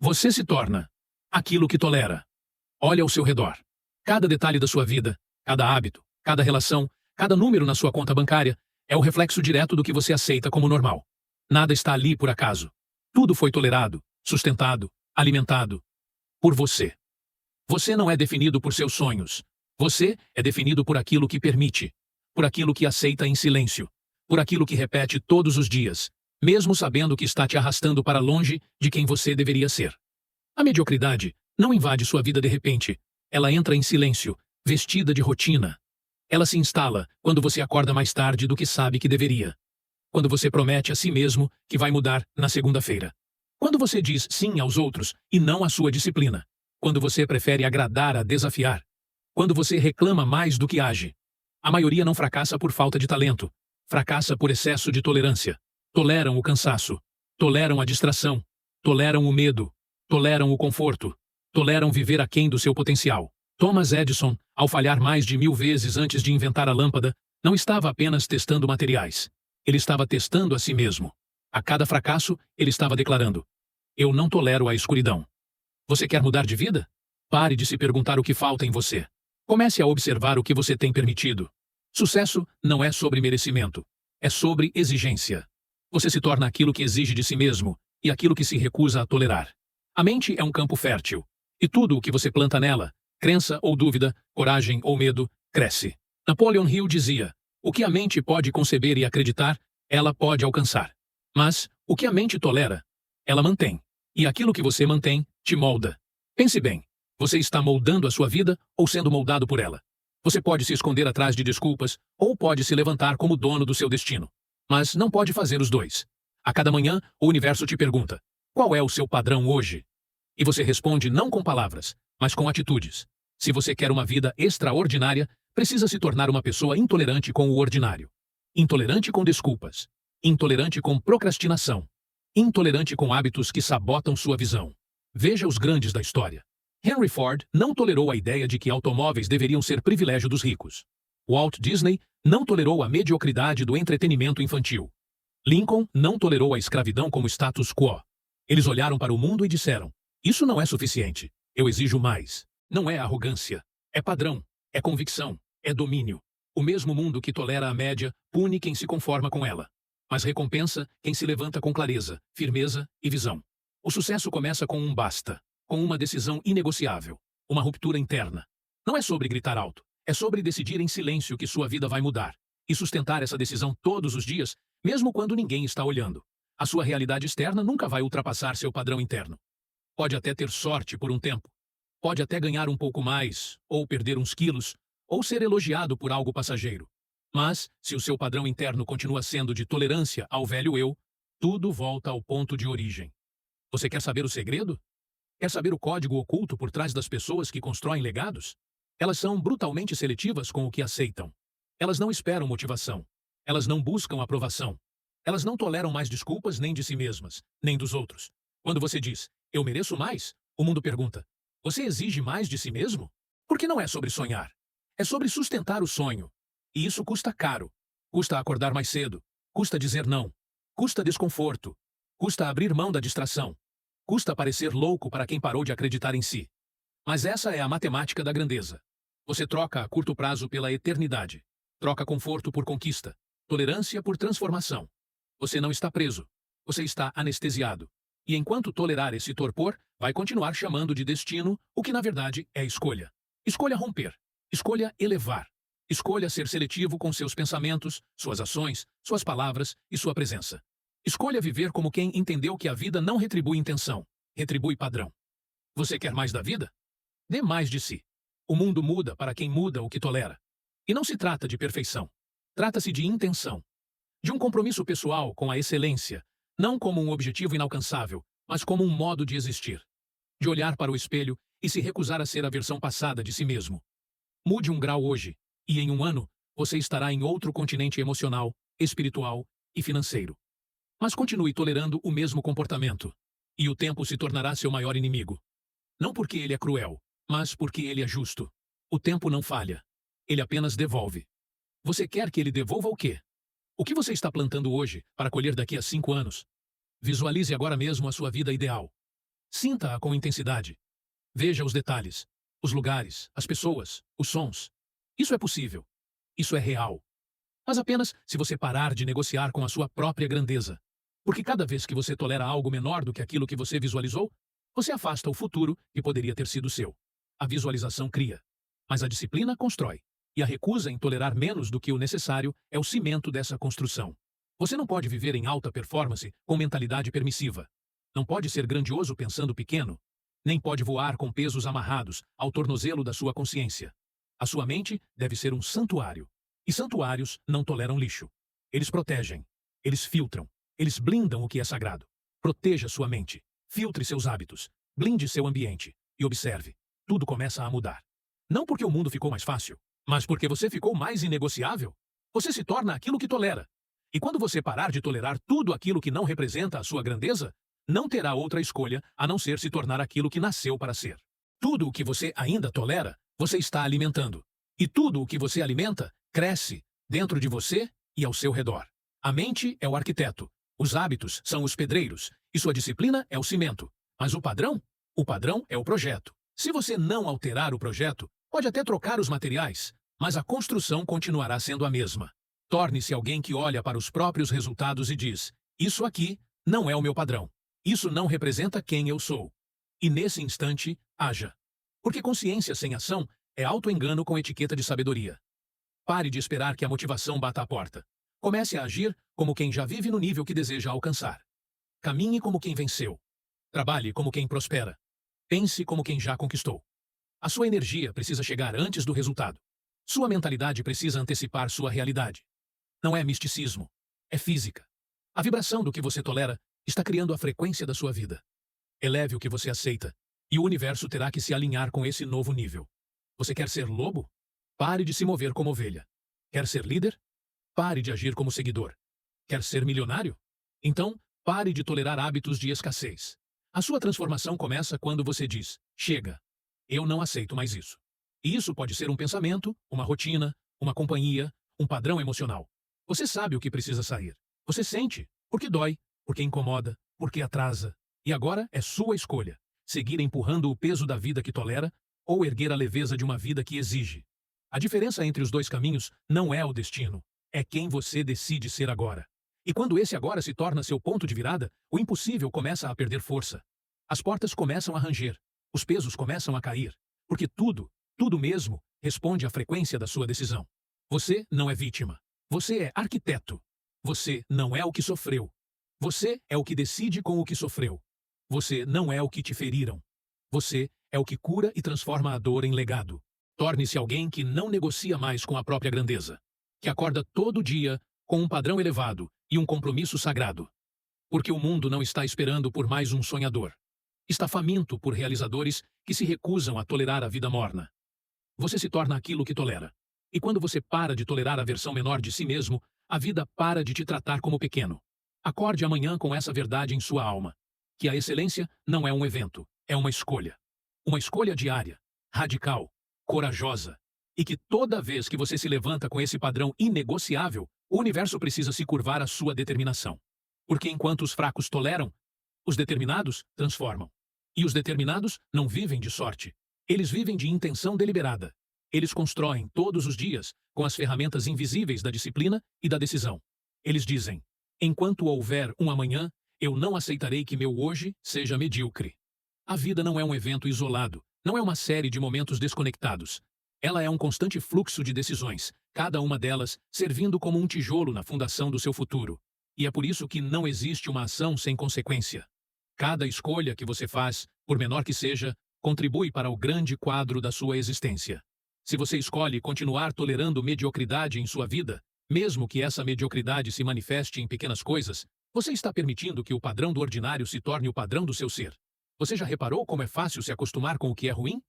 Você se torna aquilo que tolera. Olha ao seu redor. Cada detalhe da sua vida, cada hábito, cada relação, cada número na sua conta bancária é o reflexo direto do que você aceita como normal. Nada está ali por acaso. Tudo foi tolerado, sustentado, alimentado por você. Você não é definido por seus sonhos. Você é definido por aquilo que permite, por aquilo que aceita em silêncio, por aquilo que repete todos os dias, mesmo sabendo que está te arrastando para longe de quem você deveria ser. A mediocridade não invade sua vida de repente. Ela entra em silêncio, vestida de rotina. Ela se instala quando você acorda mais tarde do que sabe que deveria. Quando você promete a si mesmo que vai mudar na segunda-feira. Quando você diz sim aos outros e não à sua disciplina. Quando você prefere agradar a desafiar. Quando você reclama mais do que age. A maioria não fracassa por falta de talento. Fracassa por excesso de tolerância. Toleram o cansaço. Toleram a distração. Toleram o medo. Toleram o conforto. Toleram viver aquém do seu potencial. Thomas Edison, ao falhar mais de 1000 vezes antes de inventar a lâmpada, não estava apenas testando materiais. Ele estava testando a si mesmo. A cada fracasso, ele estava declarando: eu não tolero a escuridão. Você quer mudar de vida? Pare de se perguntar o que falta em você. Comece a observar o que você tem permitido. Sucesso não é sobre merecimento. É sobre exigência. Você se torna aquilo que exige de si mesmo e aquilo que se recusa a tolerar. A mente é um campo fértil. E tudo o que você planta nela, crença ou dúvida, coragem ou medo, cresce. Napoleon Hill dizia: o que a mente pode conceber e acreditar, ela pode alcançar. Mas, o que a mente tolera, ela mantém. E aquilo que você mantém, te molda. Pense bem, você está moldando a sua vida ou sendo moldado por ela? Você pode se esconder atrás de desculpas ou pode se levantar como dono do seu destino. Mas não pode fazer os dois. A cada manhã, o universo te pergunta: qual é o seu padrão hoje? E você responde não com palavras, mas com atitudes. Se você quer uma vida extraordinária, precisa se tornar uma pessoa intolerante com o ordinário. Intolerante com desculpas. Intolerante com procrastinação. Intolerante com hábitos que sabotam sua visão. Veja os grandes da história. Henry Ford não tolerou a ideia de que automóveis deveriam ser privilégio dos ricos. Walt Disney não tolerou a mediocridade do entretenimento infantil. Lincoln não tolerou a escravidão como status quo. Eles olharam para o mundo e disseram: isso não é suficiente. Eu exijo mais. Não é arrogância. É padrão. É convicção. É domínio. O mesmo mundo que tolera a média pune quem se conforma com ela. Mas recompensa quem se levanta com clareza, firmeza e visão. O sucesso começa com um basta. Com uma decisão inegociável. Uma ruptura interna. Não é sobre gritar alto. É sobre decidir em silêncio que sua vida vai mudar. E sustentar essa decisão todos os dias, mesmo quando ninguém está olhando. A sua realidade externa nunca vai ultrapassar seu padrão interno. Pode até ter sorte por um tempo. Pode até ganhar um pouco mais, ou perder uns quilos, ou ser elogiado por algo passageiro. Mas, se o seu padrão interno continua sendo de tolerância ao velho eu, tudo volta ao ponto de origem. Você quer saber o segredo? Quer saber o código oculto por trás das pessoas que constroem legados? Elas são brutalmente seletivas com o que aceitam. Elas não esperam motivação. Elas não buscam aprovação. Elas não toleram mais desculpas nem de si mesmas, nem dos outros. Quando você diz: eu mereço mais, o mundo pergunta: você exige mais de si mesmo? Porque não é sobre sonhar. É sobre sustentar o sonho. E isso custa caro. Custa acordar mais cedo. Custa dizer não. Custa desconforto. Custa abrir mão da distração. Custa parecer louco para quem parou de acreditar em si. Mas essa é a matemática da grandeza. Você troca a curto prazo pela eternidade. Troca conforto por conquista. Tolerância por transformação. Você não está preso. Você está anestesiado. E enquanto tolerar esse torpor, vai continuar chamando de destino o que na verdade é escolha. Escolha romper. Escolha elevar. Escolha ser seletivo com seus pensamentos, suas ações, suas palavras e sua presença. Escolha viver como quem entendeu que a vida não retribui intenção, retribui padrão. Você quer mais da vida? Dê mais de si. O mundo muda para quem muda o que tolera. E não se trata de perfeição. Trata-se de intenção. De um compromisso pessoal com a excelência, não como um objetivo inalcançável, mas como um modo de existir. De olhar para o espelho e se recusar a ser a versão passada de si mesmo. Mude um grau hoje, e em um ano, você estará em outro continente emocional, espiritual e financeiro. Mas continue tolerando o mesmo comportamento. E o tempo se tornará seu maior inimigo. Não porque ele é cruel, mas porque ele é justo. O tempo não falha. Ele apenas devolve. Você quer que ele devolva o quê? O que você está plantando hoje para colher daqui a 5 anos? Visualize agora mesmo a sua vida ideal. Sinta-a com intensidade. Veja os detalhes, os lugares, as pessoas, os sons. Isso é possível. Isso é real. Mas apenas se você parar de negociar com a sua própria grandeza. Porque cada vez que você tolera algo menor do que aquilo que você visualizou, você afasta o futuro que poderia ter sido seu. A visualização cria, mas a disciplina constrói. E a recusa em tolerar menos do que o necessário é o cimento dessa construção. Você não pode viver em alta performance com mentalidade permissiva. Não pode ser grandioso pensando pequeno. Nem pode voar com pesos amarrados ao tornozelo da sua consciência. A sua mente deve ser um santuário. E santuários não toleram lixo. Eles protegem. Eles filtram. Eles blindam o que é sagrado. Proteja sua mente. Filtre seus hábitos. Blinde seu ambiente. E observe. Tudo começa a mudar. Não porque o mundo ficou mais fácil, mas porque você ficou mais inegociável. Você se torna aquilo que tolera. E quando você parar de tolerar tudo aquilo que não representa a sua grandeza, não terá outra escolha a não ser se tornar aquilo que nasceu para ser. Tudo o que você ainda tolera, você está alimentando. E tudo o que você alimenta, cresce dentro de você e ao seu redor. A mente é o arquiteto, os hábitos são os pedreiros, e sua disciplina é o cimento. Mas o padrão? O padrão é o projeto. Se você não alterar o projeto, pode até trocar os materiais, mas a construção continuará sendo a mesma. Torne-se alguém que olha para os próprios resultados e diz: isso aqui não é o meu padrão. Isso não representa quem eu sou. E nesse instante, haja. Porque consciência sem ação é auto-engano com etiqueta de sabedoria. Pare de esperar que a motivação bata à porta. Comece a agir como quem já vive no nível que deseja alcançar. Caminhe como quem venceu. Trabalhe como quem prospera. Pense como quem já conquistou. A sua energia precisa chegar antes do resultado. Sua mentalidade precisa antecipar sua realidade. Não é misticismo, é física. A vibração do que você tolera está criando a frequência da sua vida. Eleve o que você aceita, e o universo terá que se alinhar com esse novo nível. Você quer ser lobo? Pare de se mover como ovelha. Quer ser líder? Pare de agir como seguidor. Quer ser milionário? Então, pare de tolerar hábitos de escassez. A sua transformação começa quando você diz: chega, eu não aceito mais isso. E isso pode ser um pensamento, uma rotina, uma companhia, um padrão emocional. Você sabe o que precisa sair. Você sente, porque dói, porque incomoda, porque atrasa. E agora é sua escolha: seguir empurrando o peso da vida que tolera ou erguer a leveza de uma vida que exige. A diferença entre os dois caminhos não é o destino, é quem você decide ser agora. E quando esse agora se torna seu ponto de virada, o impossível começa a perder força. As portas começam a ranger, os pesos começam a cair, porque tudo mesmo, responde à frequência da sua decisão. Você não é vítima. Você é arquiteto. Você não é o que sofreu. Você é o que decide com o que sofreu. Você não é o que te feriram. Você é o que cura e transforma a dor em legado. Torne-se alguém que não negocia mais com a própria grandeza, que acorda todo dia com um padrão elevado e um compromisso sagrado. Porque o mundo não está esperando por mais um sonhador. Está faminto por realizadores que se recusam a tolerar a vida morna. Você se torna aquilo que tolera. E quando você para de tolerar a versão menor de si mesmo, a vida para de te tratar como pequeno. Acorde amanhã com essa verdade em sua alma: que a excelência não é um evento, é uma escolha. Uma escolha diária, radical, corajosa. E que toda vez que você se levanta com esse padrão inegociável, o universo precisa se curvar à sua determinação. Porque enquanto os fracos toleram, os determinados transformam. E os determinados não vivem de sorte. Eles vivem de intenção deliberada. Eles constroem todos os dias com as ferramentas invisíveis da disciplina e da decisão. Eles dizem: enquanto houver um amanhã, eu não aceitarei que meu hoje seja medíocre. A vida não é um evento isolado, não é uma série de momentos desconectados. Ela é um constante fluxo de decisões, cada uma delas servindo como um tijolo na fundação do seu futuro. E é por isso que não existe uma ação sem consequência. Cada escolha que você faz, por menor que seja, contribui para o grande quadro da sua existência. Se você escolhe continuar tolerando mediocridade em sua vida, mesmo que essa mediocridade se manifeste em pequenas coisas, você está permitindo que o padrão do ordinário se torne o padrão do seu ser. Você já reparou como é fácil se acostumar com o que é ruim?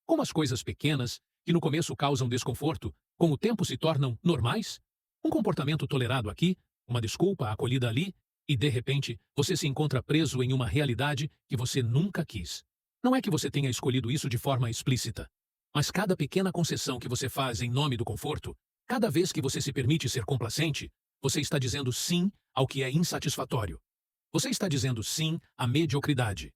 Como as coisas pequenas, que no começo causam desconforto, com o tempo se tornam normais? Um comportamento tolerado aqui, uma desculpa acolhida ali, e de repente você se encontra preso em uma realidade que você nunca quis. Não é que você tenha escolhido isso de forma explícita, mas cada pequena concessão que você faz em nome do conforto, cada vez que você se permite ser complacente, você está dizendo sim ao que é insatisfatório. Você está dizendo sim à mediocridade.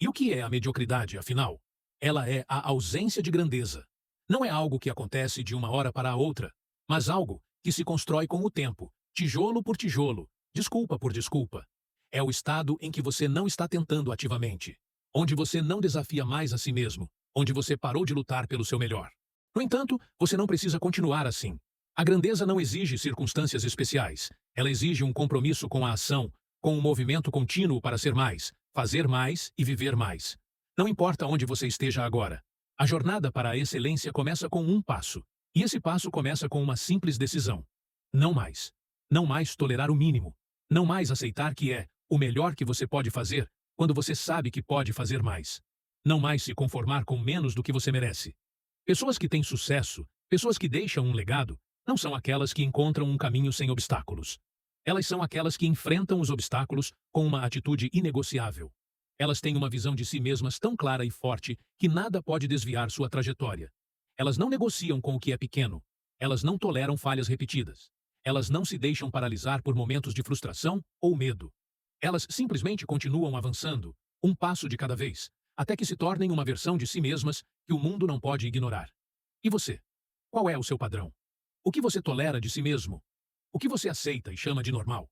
E o que é a mediocridade, afinal? Ela é a ausência de grandeza. Não é algo que acontece de uma hora para a outra, mas algo que se constrói com o tempo, tijolo por tijolo, desculpa por desculpa. É o estado em que você não está tentando ativamente, onde você não desafia mais a si mesmo, onde você parou de lutar pelo seu melhor. No entanto, você não precisa continuar assim. A grandeza não exige circunstâncias especiais. Ela exige um compromisso com a ação, com um movimento contínuo para ser mais, fazer mais e viver mais. Não importa onde você esteja agora. A jornada para a excelência começa com um passo. E esse passo começa com uma simples decisão. Não mais. Não mais tolerar o mínimo. Não mais aceitar que é o melhor que você pode fazer quando você sabe que pode fazer mais. Não mais se conformar com menos do que você merece. Pessoas que têm sucesso, pessoas que deixam um legado, não são aquelas que encontram um caminho sem obstáculos. Elas são aquelas que enfrentam os obstáculos com uma atitude inegociável. Elas têm uma visão de si mesmas tão clara e forte que nada pode desviar sua trajetória. Elas não negociam com o que é pequeno. Elas não toleram falhas repetidas. Elas não se deixam paralisar por momentos de frustração ou medo. Elas simplesmente continuam avançando, um passo de cada vez, até que se tornem uma versão de si mesmas que o mundo não pode ignorar. E você? Qual é o seu padrão? O que você tolera de si mesmo? O que você aceita e chama de normal?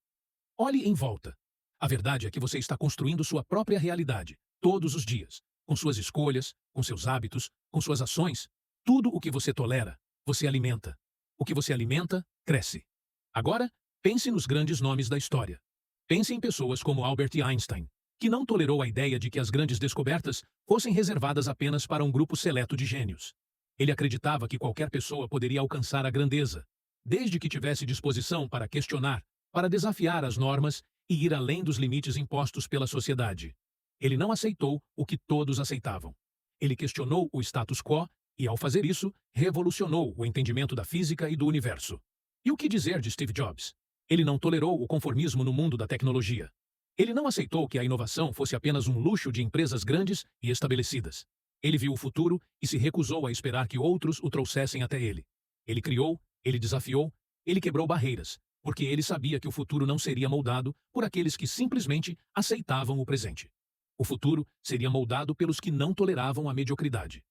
Olhe em volta. A verdade é que você está construindo sua própria realidade, todos os dias, com suas escolhas, com seus hábitos, com suas ações. Tudo o que você tolera, você alimenta. O que você alimenta, cresce. Agora, pense nos grandes nomes da história. Pense em pessoas como Albert Einstein, que não tolerou a ideia de que as grandes descobertas fossem reservadas apenas para um grupo seleto de gênios. Ele acreditava que qualquer pessoa poderia alcançar a grandeza, desde que tivesse disposição para questionar, para desafiar as normas e ir além dos limites impostos pela sociedade. Ele não aceitou o que todos aceitavam. Ele questionou o status quo e, ao fazer isso, revolucionou o entendimento da física e do universo. E o que dizer de Steve Jobs? Ele não tolerou o conformismo no mundo da tecnologia. Ele não aceitou que a inovação fosse apenas um luxo de empresas grandes e estabelecidas. Ele viu o futuro e se recusou a esperar que outros o trouxessem até ele. Ele criou, ele desafiou, ele quebrou barreiras, porque ele sabia que o futuro não seria moldado por aqueles que simplesmente aceitavam o presente. O futuro seria moldado pelos que não toleravam a mediocridade.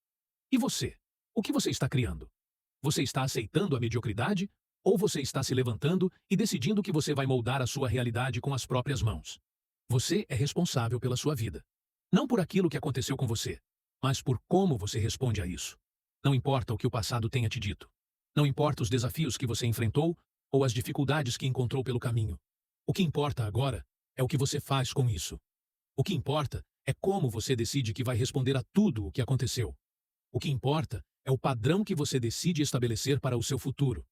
E você? O que você está criando? Você está aceitando a mediocridade ou você está se levantando e decidindo que você vai moldar a sua realidade com as próprias mãos? Você é responsável pela sua vida. Não por aquilo que aconteceu com você, mas por como você responde a isso. Não importa o que o passado tenha te dito. Não importa os desafios que você enfrentou ou as dificuldades que encontrou pelo caminho. O que importa agora é o que você faz com isso. O que importa é como você decide que vai responder a tudo o que aconteceu. O que importa é o padrão que você decide estabelecer para o seu futuro.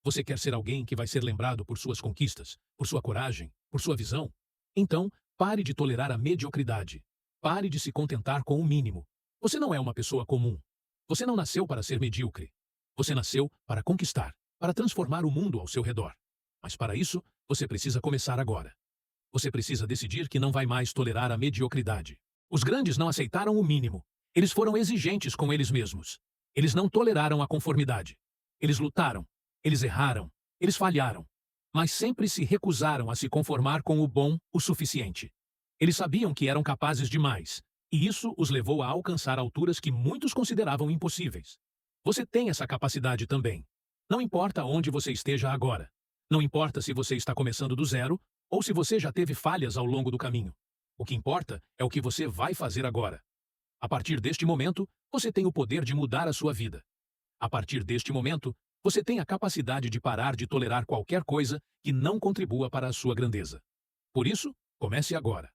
Você quer ser alguém que vai ser lembrado por suas conquistas, por sua coragem, por sua visão? Então, pare de tolerar a mediocridade. Pare de se contentar com o mínimo. Você não é uma pessoa comum. Você não nasceu para ser medíocre. Você nasceu para conquistar, para transformar o mundo ao seu redor. Mas para isso, você precisa começar agora. Você precisa decidir que não vai mais tolerar a mediocridade. Os grandes não aceitaram o mínimo. Eles foram exigentes com eles mesmos. Eles não toleraram a conformidade. Eles lutaram. Eles erraram. Eles falharam. Mas sempre se recusaram a se conformar com o bom o suficiente. Eles sabiam que eram capazes de mais, e isso os levou a alcançar alturas que muitos consideravam impossíveis. Você tem essa capacidade também. Não importa onde você esteja agora. Não importa se você está começando do zero ou se você já teve falhas ao longo do caminho. O que importa é o que você vai fazer agora. A partir deste momento, você tem o poder de mudar a sua vida. A partir deste momento, você tem a capacidade de parar de tolerar qualquer coisa que não contribua para a sua grandeza. Por isso, comece agora.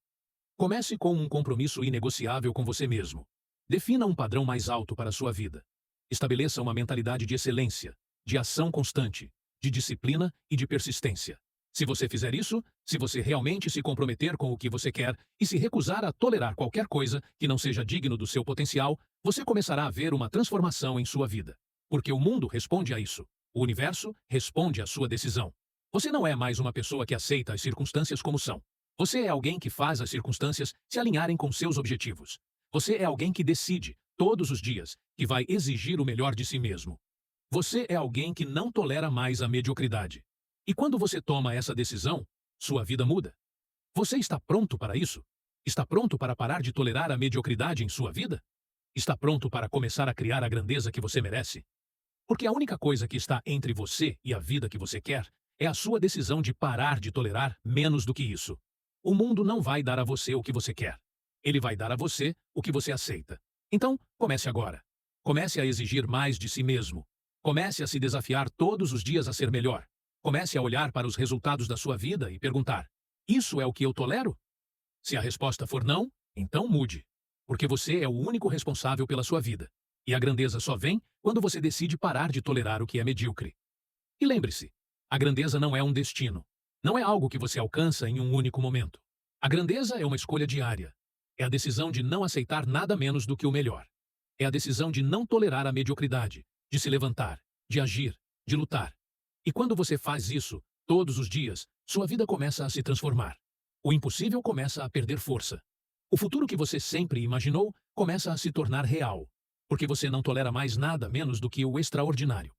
Comece com um compromisso inegociável com você mesmo. Defina um padrão mais alto para a sua vida. Estabeleça uma mentalidade de excelência, de ação constante, de disciplina e de persistência. Se você fizer isso, se você realmente se comprometer com o que você quer e se recusar a tolerar qualquer coisa que não seja digno do seu potencial, você começará a ver uma transformação em sua vida. Porque o mundo responde a isso. O universo responde à sua decisão. Você não é mais uma pessoa que aceita as circunstâncias como são. Você é alguém que faz as circunstâncias se alinharem com seus objetivos. Você é alguém que decide, todos os dias, que vai exigir o melhor de si mesmo. Você é alguém que não tolera mais a mediocridade. E quando você toma essa decisão, sua vida muda. Você está pronto para isso? Está pronto para parar de tolerar a mediocridade em sua vida? Está pronto para começar a criar a grandeza que você merece? Porque a única coisa que está entre você e a vida que você quer é a sua decisão de parar de tolerar menos do que isso. O mundo não vai dar a você o que você quer. Ele vai dar a você o que você aceita. Então, comece agora. Comece a exigir mais de si mesmo. Comece a se desafiar todos os dias a ser melhor. Comece a olhar para os resultados da sua vida e perguntar: isso é o que eu tolero? Se a resposta for não, então mude. Porque você é o único responsável pela sua vida. E a grandeza só vem quando você decide parar de tolerar o que é medíocre. E lembre-se, a grandeza não é um destino. Não é algo que você alcança em um único momento. A grandeza é uma escolha diária. É a decisão de não aceitar nada menos do que o melhor. É a decisão de não tolerar a mediocridade, de se levantar, de agir, de lutar. E quando você faz isso, todos os dias, sua vida começa a se transformar. O impossível começa a perder força. O futuro que você sempre imaginou começa a se tornar real, porque você não tolera mais nada menos do que o extraordinário.